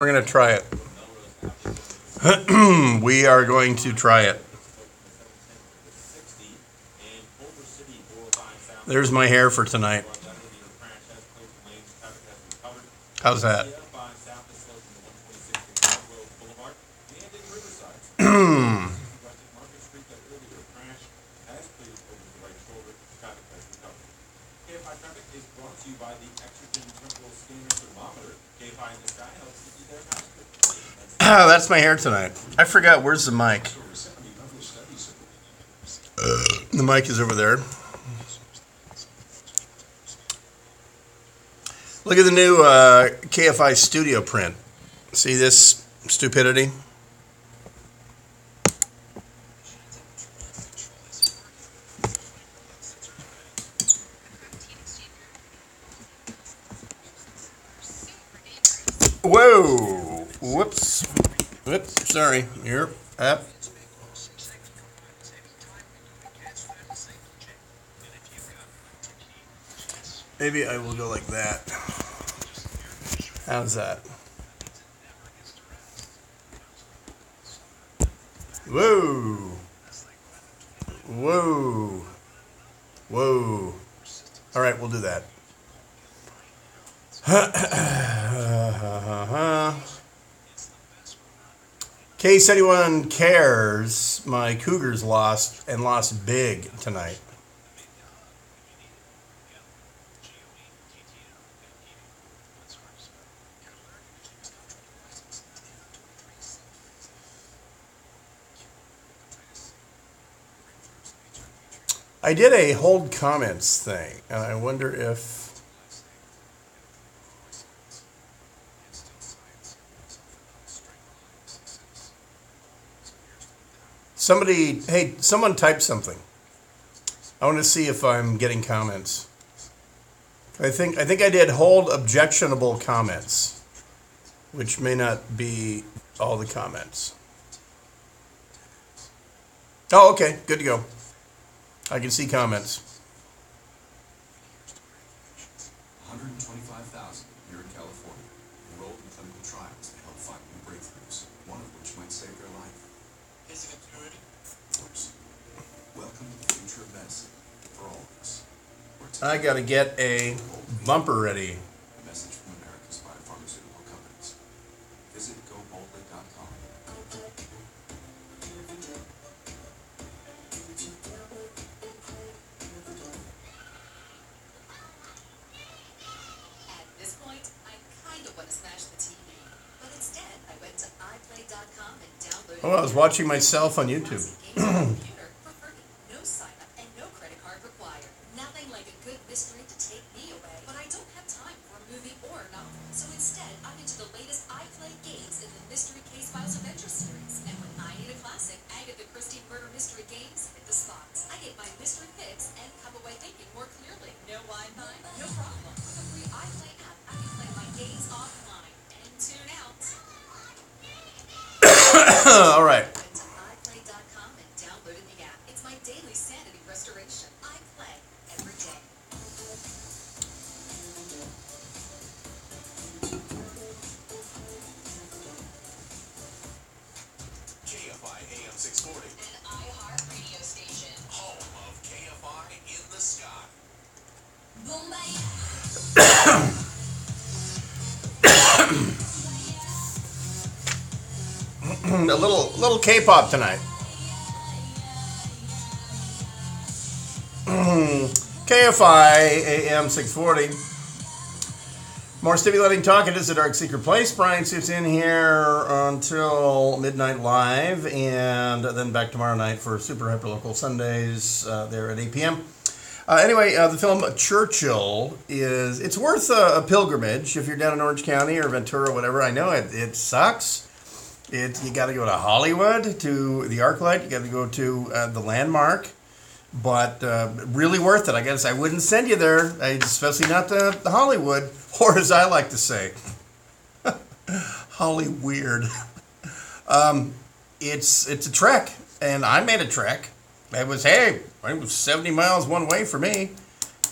We're going to try it. We are going to try it. There's my hair for tonight. How's that? That's my hair tonight. I forgot, where's the mic? The mic is over there. Look at the new KFI studio print. See this stupidity? Whoa! Whoops. Whoops, sorry. Here. Up. Maybe I will go like that. How's that? Whoa. Whoa. Whoa. All right, we'll do that. Case anyone cares, my Cougars lost and lost big tonight. I did a hold comments thing, and I wonder if someone type something. I want to see if I'm getting comments. I think I did hold objectionable comments, which may not be all the comments. Oh, okay, good to go. I can see comments. 125,000 here in California enrolled in clinical trials to help find new breakthroughs, one of which might save their life. Is it good? Of course. Welcome to the future of medicine for all of us. I gotta get a bumper ready. A message from America's biopharmaceutical companies. Visit goboldly.com. Oh, I was watching myself on YouTube. No sign up and no credit card required. Nothing like a good mystery to take me away. But I don't have time for a movie or a novel. So instead, I'm into the latest iPlay games in the Mystery Case Files Adventure series. And when I need a classic, Agatha Christie Murder Mystery games hit the spots. I get my mystery fix and come away thinking more clearly. No Wi-Fi? No problem. With a free iPlay app, I can play my games offline and tune out. All right. Went to iPlay.com and downloaded the app. It's my daily sanity restoration. I play every day. KFI AM 640. An iHeart radio station. Home of KFI in the sky. A little K-pop tonight. KFI AM 640. More stimulating talk. It is a Dark Secret Place. Brian sits in here until midnight live, and then back tomorrow night for Super Hyperlocal Sundays there at 8 p.m. Anyway, the film Churchill it's worth a pilgrimage if you're down in Orange County or Ventura or whatever. I know it sucks. You got to go to Hollywood, to the ArcLight. You got to go to the Landmark. But really worth it. I guess I wouldn't send you there, especially not to Hollywood, or as I like to say, Holly weird. It's a trek, and I made a trek. It was 70 miles one way for me.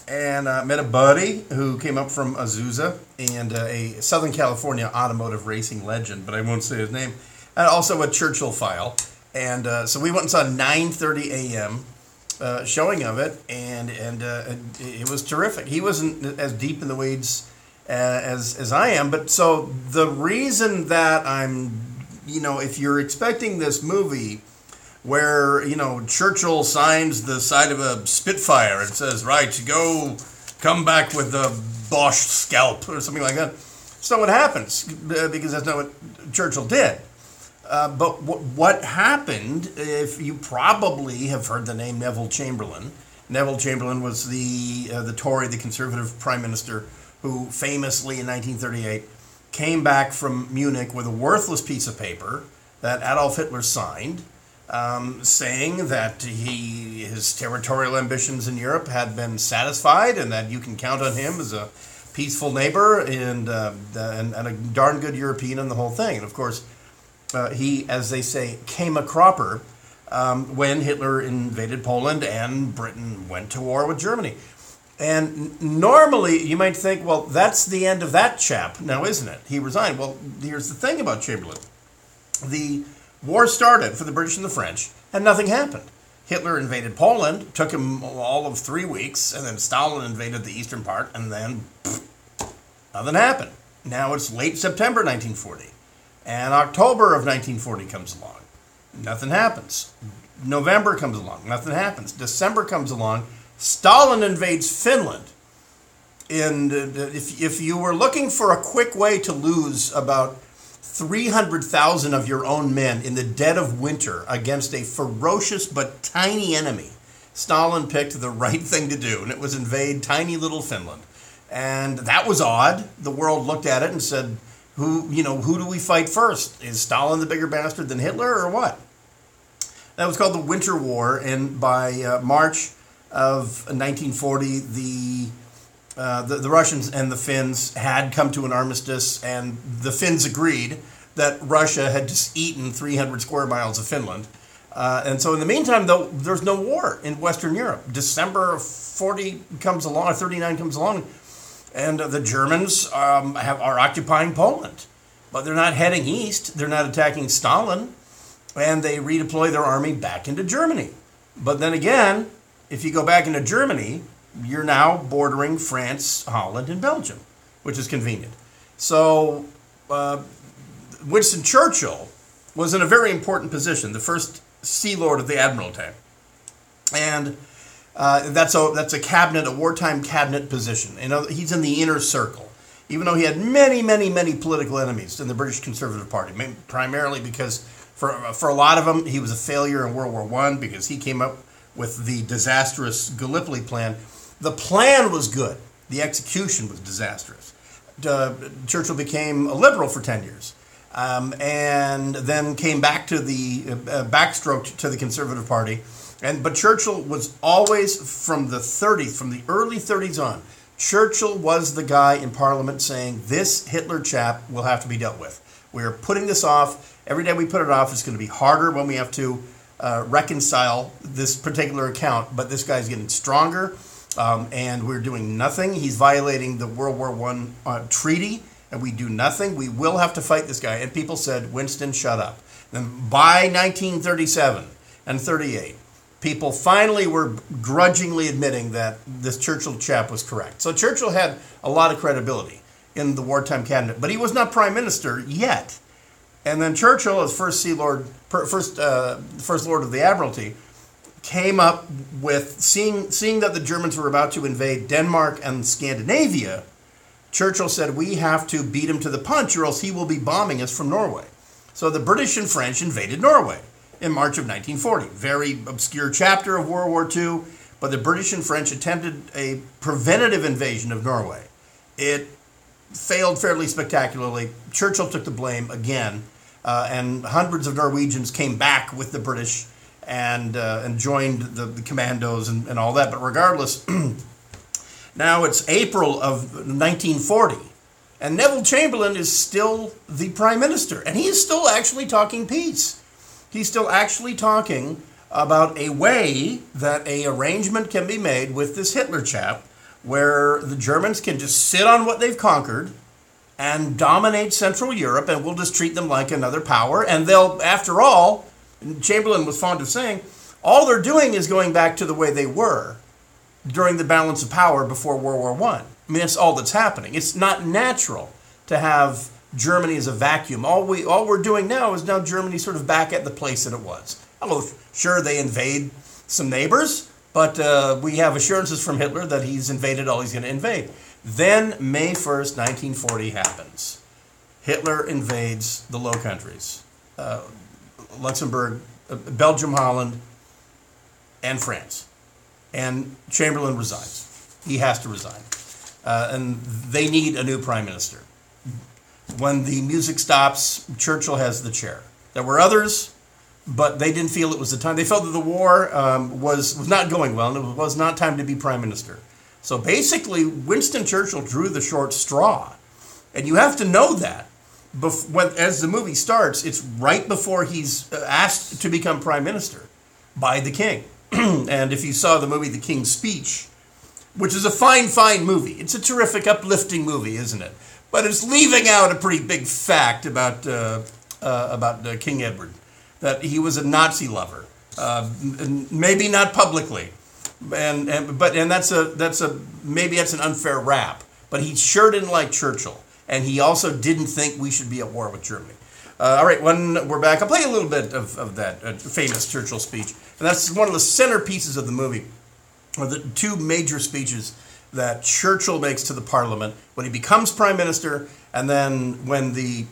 and met a buddy who came up from Azusa and a Southern California automotive racing legend, but I won't say his name, and also a Churchill file. And so we went and saw 9:30 a.m. Showing of it, and it was terrific. He wasn't as deep in the weeds as I am, but so the reason that I'm, if you're expecting this movie where, Churchill signs the side of a Spitfire and says, right, go come back with the Bosch scalp or something like that. It's not what happens, because that's not what Churchill did. But what happened, if you probably have heard the name Neville Chamberlain. Neville Chamberlain was the Tory, the Conservative Prime Minister, who famously in 1938 came back from Munich with a worthless piece of paper that Adolf Hitler signed, saying that his territorial ambitions in Europe had been satisfied and that you can count on him as a peaceful neighbor and a darn good European and the whole thing. And of course, he, as they say, came a cropper when Hitler invaded Poland and Britain went to war with Germany. And normally you might think, well, that's the end of that chap now, isn't it? He resigned. Well, here's the thing about Chamberlain. The war started for the British and the French, and nothing happened. Hitler invaded Poland, took him all of 3 weeks, and then Stalin invaded the eastern part, and then nothing happened. Now it's late September 1940, and October of 1940 comes along. Nothing happens. November comes along. Nothing happens. December comes along. Stalin invades Finland. And if you were looking for a quick way to lose about 300,000 of your own men in the dead of winter against a ferocious but tiny enemy, Stalin picked the right thing to do, and it was invade tiny little Finland. And that was odd. The world looked at it and said, who do we fight first? Is Stalin the bigger bastard than Hitler, or what? That was called the Winter War, and by March of 1940, the Russians and the Finns had come to an armistice, and the Finns agreed that Russia had just eaten 300 square miles of Finland. And so in the meantime, though, there's no war in Western Europe. December of 40 comes along, or 39 comes along, and the Germans are occupying Poland. But they're not heading east. They're not attacking Stalin. And they redeploy their army back into Germany. But then again, if you go back into Germany, you're now bordering France, Holland, and Belgium, which is convenient. So Winston Churchill was in a very important position, the first Sea Lord of the Admiralty. And that's a cabinet, a wartime cabinet position. He's in the inner circle, even though he had many, many, many political enemies in the British Conservative Party, primarily because for a lot of them, he was a failure in World War I because he came up with the disastrous Gallipoli plan. The plan was good. The execution was disastrous. Churchill became a liberal for 10 years and then came back to the backstroked to the Conservative Party. But Churchill was always from the early 30s on, Churchill was the guy in Parliament saying, this Hitler chap will have to be dealt with. We're putting this off. Every day we put it off, it's going to be harder when we have to reconcile this particular account. But this guy's getting stronger, and we're doing nothing. He's violating the World War I treaty, and we do nothing. We will have to fight this guy. And people said, Winston, shut up. Then by 1937 and 38, people finally were grudgingly admitting that this Churchill chap was correct. So Churchill had a lot of credibility in the wartime cabinet, but he was not prime minister yet. And then Churchill, as first Lord of the Admiralty, came up with, seeing that the Germans were about to invade Denmark and Scandinavia, Churchill said, we have to beat him to the punch or else he will be bombing us from Norway. So the British and French invaded Norway in March of 1940. Very obscure chapter of World War II, but the British and French attempted a preventative invasion of Norway. It failed fairly spectacularly. Churchill took the blame again. And hundreds of Norwegians came back with the British and joined the commandos and all that. But regardless, now it's April of 1940, and Neville Chamberlain is still the prime minister, and he is still actually talking peace. He's still actually talking about a way that a arrangement can be made with this Hitler chap where the Germans can just sit on what they've conquered and dominate Central Europe, and we'll just treat them like another power. And they'll, after all, Chamberlain was fond of saying, all they're doing is going back to the way they were during the balance of power before World War I. I mean, that's all that's happening. It's not natural to have Germany as a vacuum. All we're doing now is now Germany sort of back at the place that it was. Oh, sure, they invade some neighbors, but we have assurances from Hitler that he's invaded all he's going to invade. Then May 1st, 1940 happens. Hitler invades the Low Countries, Luxembourg, Belgium, Holland, and France. And Chamberlain resigns. He has to resign. And they need a new prime minister. When the music stops, Churchill has the chair. There were others, but they didn't feel it was the time. They felt that the war was not going well, and it was not time to be prime minister. So basically, Winston Churchill drew the short straw. And you have to know that. As the movie starts, it's right before he's asked to become prime minister by the king. And if you saw the movie The King's Speech, which is a fine, fine movie. It's a terrific, uplifting movie, isn't it? But it's leaving out a pretty big fact about King Edward, that he was a Nazi lover, maybe not publicly, and that's maybe that's an unfair rap. But he sure didn't like Churchill, and he also didn't think we should be at war with Germany. All right, when we're back, I'll play a little bit of that famous Churchill speech, and that's one of the centerpieces of the movie, or the two major speeches that Churchill makes to the Parliament when he becomes prime minister, and then when the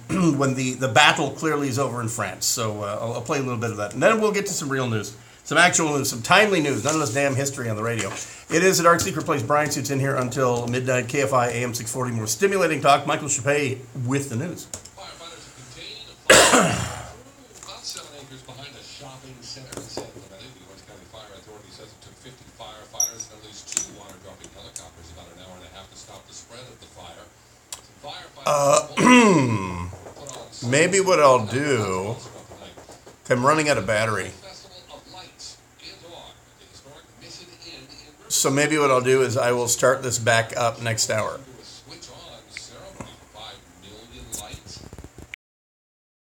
battle clearly is over in France. So I'll play a little bit of that, and then we'll get to some real news, some actual news, some timely news, none of this damn history on the radio. It is a Dark Secret Place. Brian Suits in here until midnight. KFI AM 640. More stimulating talk. Michael Chappé with the news. Firefighters contained a fire about 7 acres behind a shopping center in San Clemente. The Orange County Fire Authority says it took 50 firefighters and at least 2 water-dropping helicopters about an hour and a half to stop the spread of the fire. Some firefighters Maybe what I'll do, I'm running out of battery. So maybe what I'll do is I will start this back up next hour.